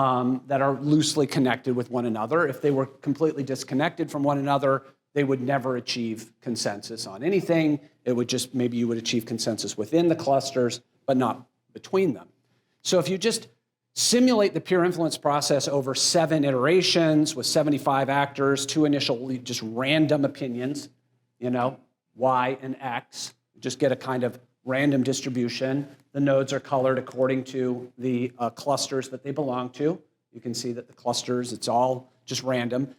that are loosely connected with one another. If they were completely disconnected from one another, they would never achieve consensus on anything. It would just, maybe you would achieve consensus within the clusters, but not between them. So if you just simulate the peer influence process over 7 iterations with 75 actors, 2 initial just random opinions, Y and X, just get a kind of random distribution. The nodes are colored according to the clusters that they belong to. You can see that the clusters, it's all just random.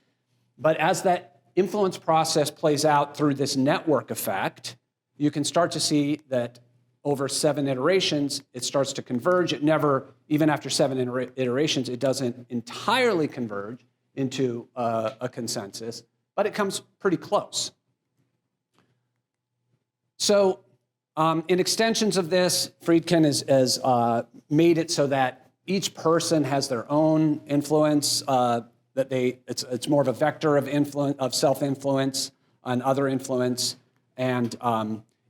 But as that influence process plays out through this network effect, you can start to see that over 7 iterations, it starts to converge. It never, even after 7 iterations, it doesn't entirely converge into a consensus, but it comes pretty close. So in extensions of this, Friedkin has made it so that each person has their own influence, it's more of a vector of influence, of self-influence and other influence. And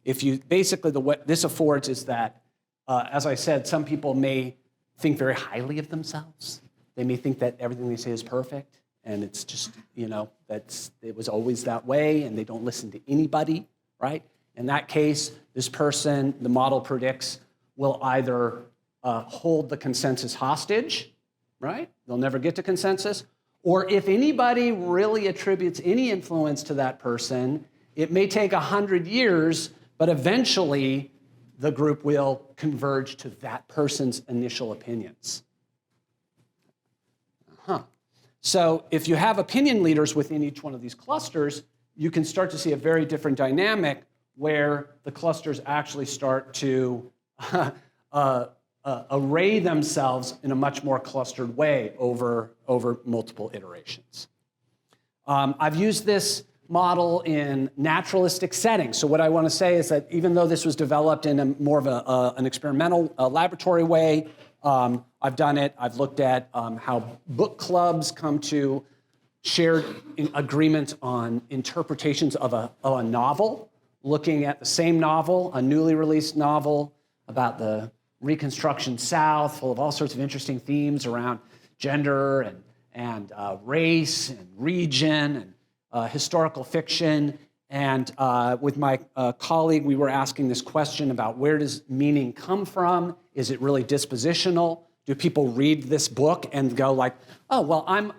if you basically, what this affords is that, as I said, some people may think very highly of themselves. They may think that everything they say is perfect, and it's just, it was always that way, and they don't listen to anybody, right? In that case, this person, the model predicts, will either hold the consensus hostage, right? They'll never get to consensus. Or if anybody really attributes any influence to that person, it may take 100 years, but eventually the group will converge to that person's initial opinions. So if you have opinion leaders within each one of these clusters, you can start to see a very different dynamic where the clusters actually start to array themselves in a much more clustered way over multiple iterations. I've used this model in naturalistic settings. So what I want to say is that even though this was developed in a more of an experimental laboratory way, I've done it. I've looked at how book clubs come to shared agreement on interpretations of a novel, looking at the same novel, a newly released novel about the Reconstruction South, full of all sorts of interesting themes around gender and race and region and historical fiction. And with my colleague, we were asking this question about where does meaning come from? Is it really dispositional? Do people read this book and go like, oh, well, I'm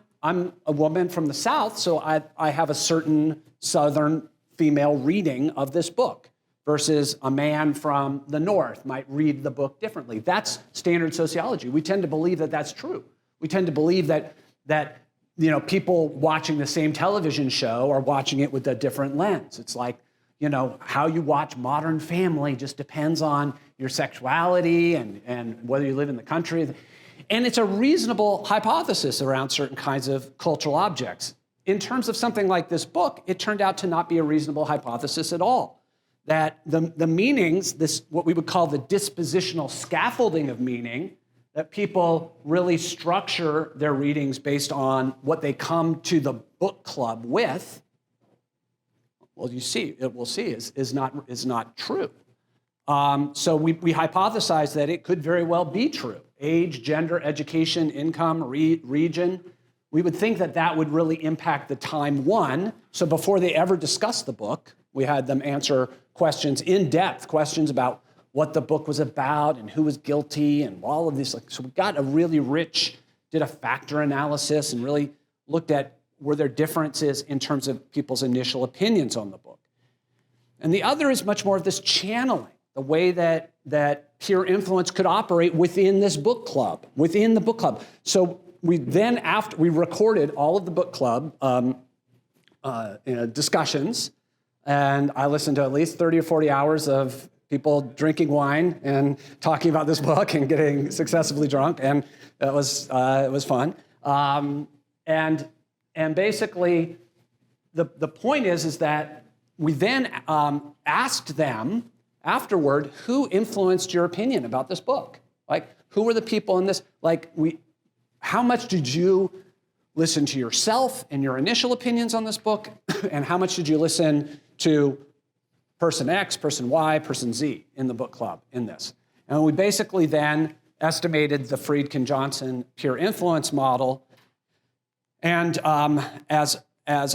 a woman from the South, so I have a certain Southern female reading of this book, versus a man from the North might read the book differently. That's standard sociology. We tend to believe that that's true. We tend to believe that people watching the same television show are watching it with a different lens. It's like, how you watch Modern Family just depends on your sexuality and whether you live in the country. And it's a reasonable hypothesis around certain kinds of cultural objects. In terms of something like this book, it turned out to not be a reasonable hypothesis at all. That the meanings, what we would call the dispositional scaffolding of meaning, that people really structure their readings based on what they come to the book club with, well, we'll see is not true. So we hypothesize that it could very well be true. Age, gender, education, income, region. We would think that would really impact the time one. So before they ever discussed the book, we had them answer questions, in-depth questions about what the book was about and who was guilty and all of this. So we got a really rich, did a factor analysis and really looked at were there differences in terms of people's initial opinions on the book. And the other is much more of this channeling, the way that peer influence could operate within this book club, within the book club. So we then, after we recorded all of the book club discussions, and I listened to at least 30 or 40 hours of people drinking wine and talking about this book and getting successively drunk, and it was fun. And basically, the point is that we then asked them afterward, who influenced your opinion about this book? Like, who were the people in this? How much did you listen to yourself and your initial opinions on this book, and how much did you listen to person X, person Y, person Z in the book club in this? And we basically then estimated the Friedkin-Johnson peer influence model, and as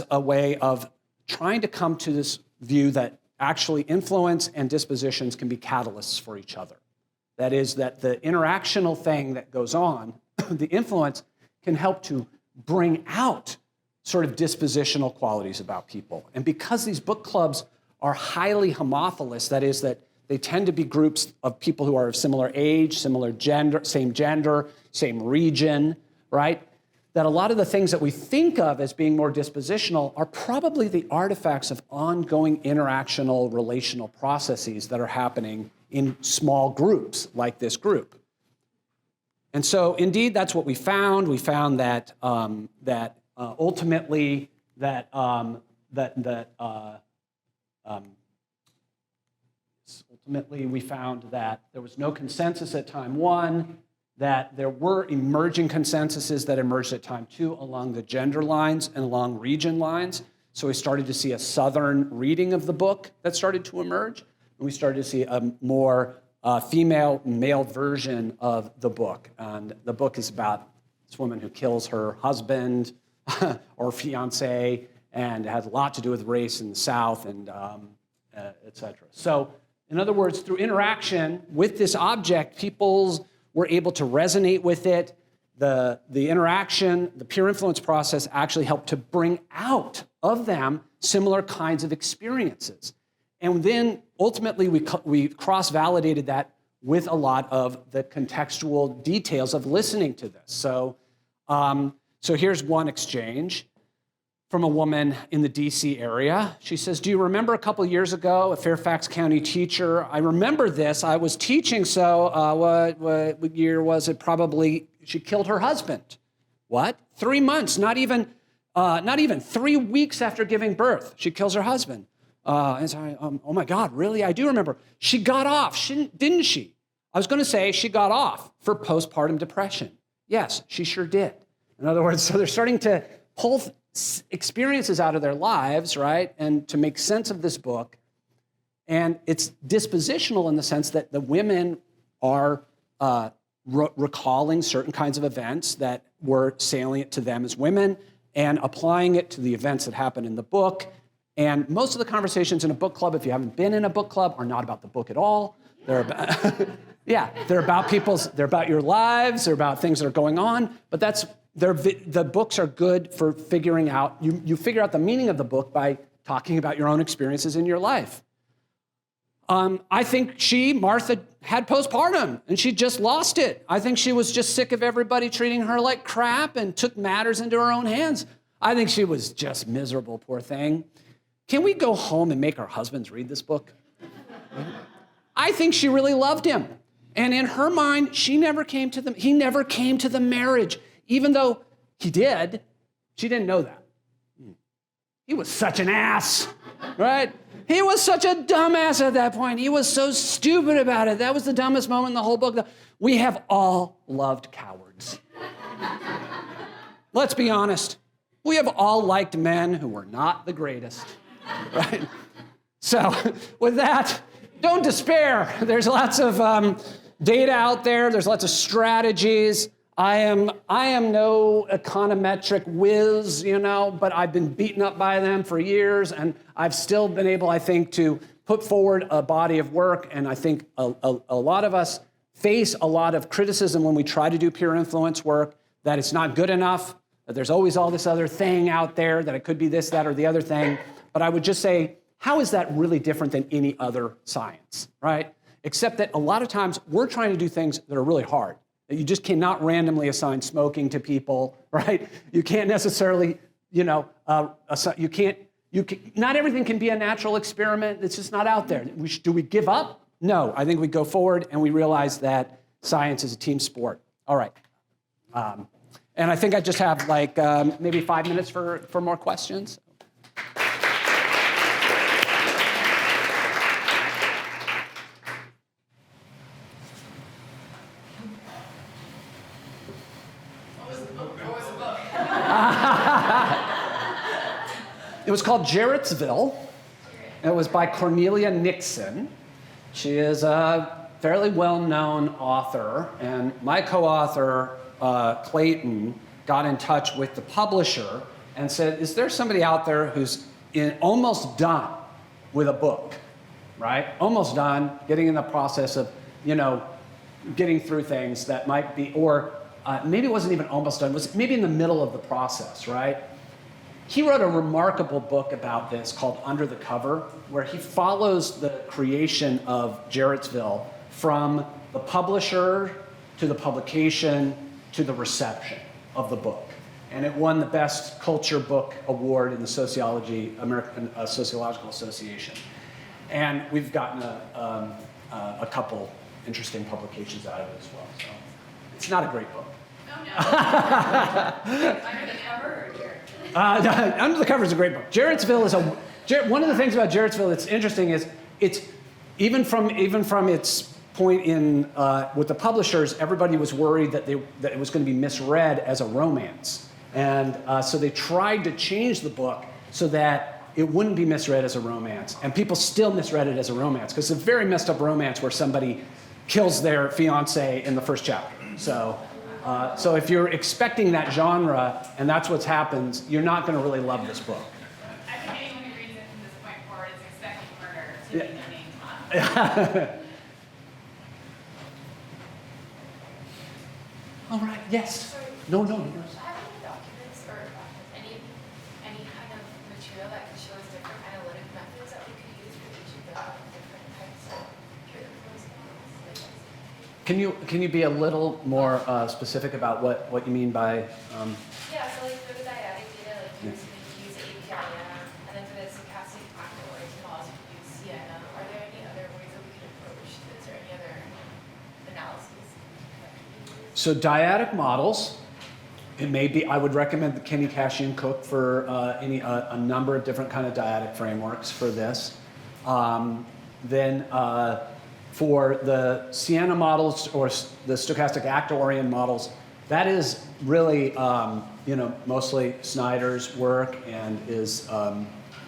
a way of trying to come to this view that actually influence and dispositions can be catalysts for each other. That is, that the interactional thing that goes on, the influence, can help to bring out sort of dispositional qualities about people. And because these book clubs are highly homophilous, that is, that they tend to be groups of people who are of similar age, similar gender, same region, right? That a lot of the things that we think of as being more dispositional are probably the artifacts of ongoing interactional relational processes that are happening in small groups like this group. And so, indeed, that's what we found. We found that ultimately ultimately we found that there was no consensus at time one, that there were emerging consensuses that emerged at time two along the gender lines and along region lines. So we started to see a Southern reading of the book that started to emerge, and we started to see a more female-male version of the book. And the book is about this woman who kills her husband or fiance, and it has a lot to do with race in the South, and et cetera. So, in other words, through interaction with this object, people were able to resonate with it. The interaction, the peer influence process actually helped to bring out of them similar kinds of experiences. And then ultimately we cross-validated that with a lot of the contextual details of listening to this. So here's one exchange from a woman in the DC area. She says, do you remember a couple years ago, a Fairfax County teacher? I remember this. I was teaching, so what year was it? Probably she killed her husband. What? 3 months, not even 3 weeks after giving birth, she kills her husband. And so oh my God, really? I do remember. She got off, didn't she? I was going to say she got off for postpartum depression. Yes, she sure did. In other words, so they're starting to pull experiences out of their lives, right? And to make sense of this book. And it's dispositional in the sense that the women are recalling certain kinds of events that were salient to them as women and applying it to the events that happen in the book. And most of the conversations in a book club, if you haven't been in a book club, are not about the book at all. They're about, they're about your lives, they're about things that are going on, but the books are good for figuring out, you figure out the meaning of the book by talking about your own experiences in your life. I think Martha, had postpartum, and she just lost it. I think she was just sick of everybody treating her like crap and took matters into her own hands. I think she was just miserable, poor thing. Can we go home and make our husbands read this book? I think she really loved him. And in her mind, he never came to the marriage. Even though he did, she didn't know that. He was such an ass, right? He was such a dumbass at that point. He was so stupid about it. That was the dumbest moment in the whole book. We have all loved cowards. Let's be honest. We have all liked men who were not the greatest, right? So with that, don't despair. There's lots of data out there. There's lots of strategies. I am no econometric whiz, but I've been beaten up by them for years, and I've still been able, I think, to put forward a body of work, and I think a lot of us face a lot of criticism when we try to do peer influence work, that it's not good enough, that there's always all this other thing out there, that it could be this, that, or the other thing. But I would just say, how is that really different than any other science, right? Except that a lot of times we're trying to do things that are really hard. You just cannot randomly assign smoking to people, right? You can't necessarily, not everything can be a natural experiment. It's just not out there. Do we give up? No, I think we go forward and we realize that science is a team sport. All right. And I think I just have maybe 5 minutes for more questions. It was called Jarrettsville. It was by Cornelia Nixon. She is a fairly well-known author, and my co-author, Clayton, got in touch with the publisher and said, is there somebody out there who's almost done with a book, right? Almost done, getting in the process of, getting through things that might be, or maybe it wasn't even almost done, was maybe in the middle of the process, right? He wrote a remarkable book about this called Under the Cover, where he follows the creation of Jarrettsville from the publisher to the publication to the reception of the book. And it won the Best Culture Book Award in the American Sociological Association. And we've gotten a couple interesting publications out of it as well. So it's not a great book. Oh, no. Under the cover or Jarrett? Under the Cover is a great book. Jarrettsville is one of the things about Jarrettsville that's interesting is it's even from its point in with the publishers, everybody was worried that it was going to be misread as a romance, and so they tried to change the book so that it wouldn't be misread as a romance, and people still misread it as a romance because it's a very messed up romance where somebody kills their fiance in the first chapter. So if you're expecting that genre and that's what happens, you're not going to really love this book. I think anyone who reads it from this point forward is expecting murder to be the main plot. All right, yes. Sorry. No. Do you have any documents or any kind of material that could show us different analytic methods that we could use for each of the Can you be a little more specific about what you mean by? Yeah, so like for the dyadic data, like you use API, and then for the stochastic factors models, you use Sienna. Are there any other ways that we can approach this, or any other analyses? So dyadic models, it may be, I would recommend the Kenny, Cashy, and Cook for a number of different kind of dyadic frameworks for this. Then for the Sienna models or the stochastic actor-oriented models, that is really mostly Snyder's work, and is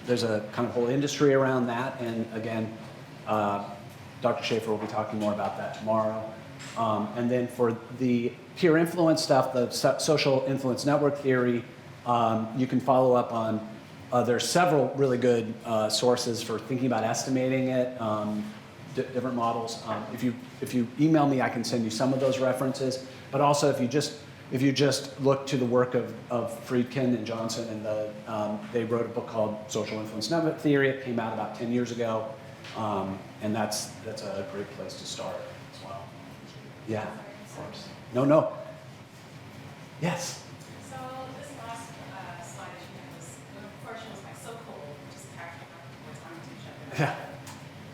there's a kind of whole industry around that. And again, Dr. Schaefer will be talking more about that tomorrow. And then for the peer influence stuff, the social influence network theory, you can follow up on, there's several really good sources for thinking about estimating it, different models. If you email me, I can send you some of those references. But also, if you just look to the work of Friedkin and Johnson, and they wrote a book called Social Influence Network Theory. It came out about 10 years ago, and that's a great place to start as well. Yeah, of course. No. Yes. So this last slide that you had was, the portion was like so cool, just cracking up what's on to each other. Yeah.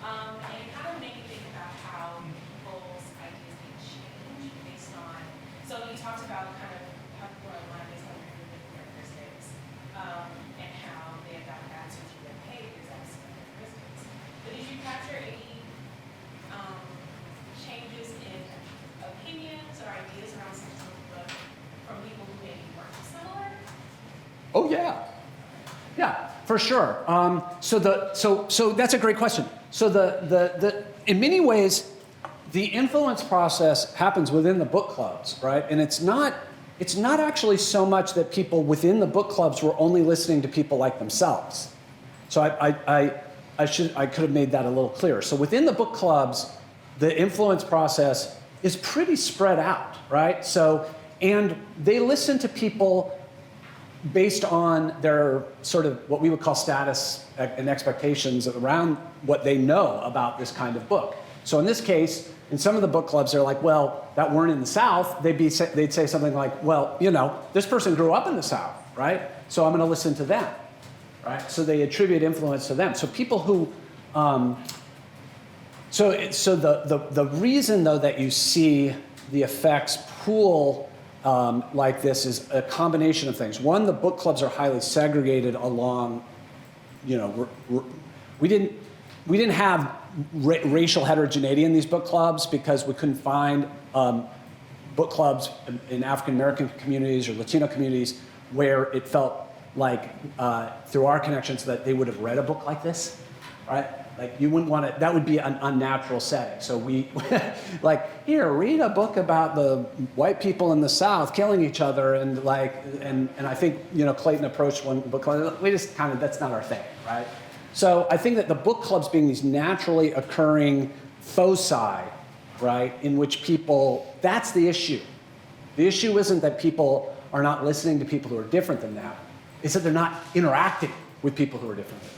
And it kind of made me think about how people's ideas may change based on, so you talked about kind of how people are aligned based on their characteristics, and how they adapt attitudes to their behaviors as characteristics. But did you capture any changes in opinions or ideas around something from people who maybe weren't similar? Oh yeah, for sure. So that's a great question. So the in many ways, the influence process happens within the book clubs, right? And it's not actually so much that people within the book clubs were only listening to people like themselves. So I could have made that a little clearer. So within the book clubs, the influence process is pretty spread out, right? So, and they listen to people based on their sort of what we would call status and expectations around what they know about this kind of book. So in this case, in some of the book clubs, they're like, well, that weren't in the South, they'd say something like, well, this person grew up in the South, right? So I'm going to listen to them, right? So they attribute influence to them. So people who, so the reason though that you see the effects pool like this is a combination of things. One, the book clubs are highly segregated along, we didn't have racial heterogeneity in these book clubs because we couldn't find book clubs in African American communities or Latino communities where it felt like through our connections that they would have read a book like this, right? Like you wouldn't want to, that would be an unnatural setting. So we, like, here, read a book about the white people in the South killing each other, and and I think, Clayton approached one book club, we just kind of, that's not our thing, right? So I think that the book clubs being these naturally occurring foci, right, in which people, that's the issue. The issue isn't that people are not listening to people who are different than them, it's that they're not interacting with people who are different than them.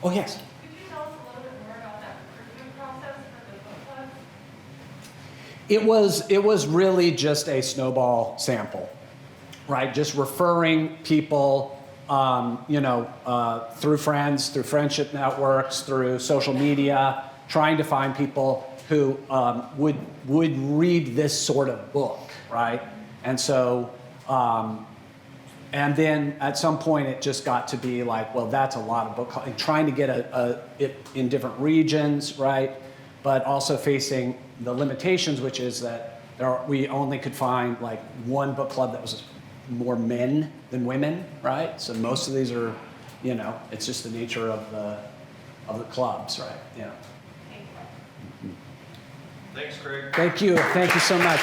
Oh, yes? Could you tell us a little bit more about that recruitment process for the book club? It was really just a snowball sample, right? Just referring people, through friends, through friendship networks, through social media, trying to find people who would read this sort of book, right? And so, and then at some point it just got to be like, well, that's a lot of book, and trying to get it in different regions, right? But also facing the limitations, which is that we only could find like one book club that was more men than women, right? So most of these are, it's just the nature of the clubs, right? Yeah. Thanks, Craig. Thank you so much.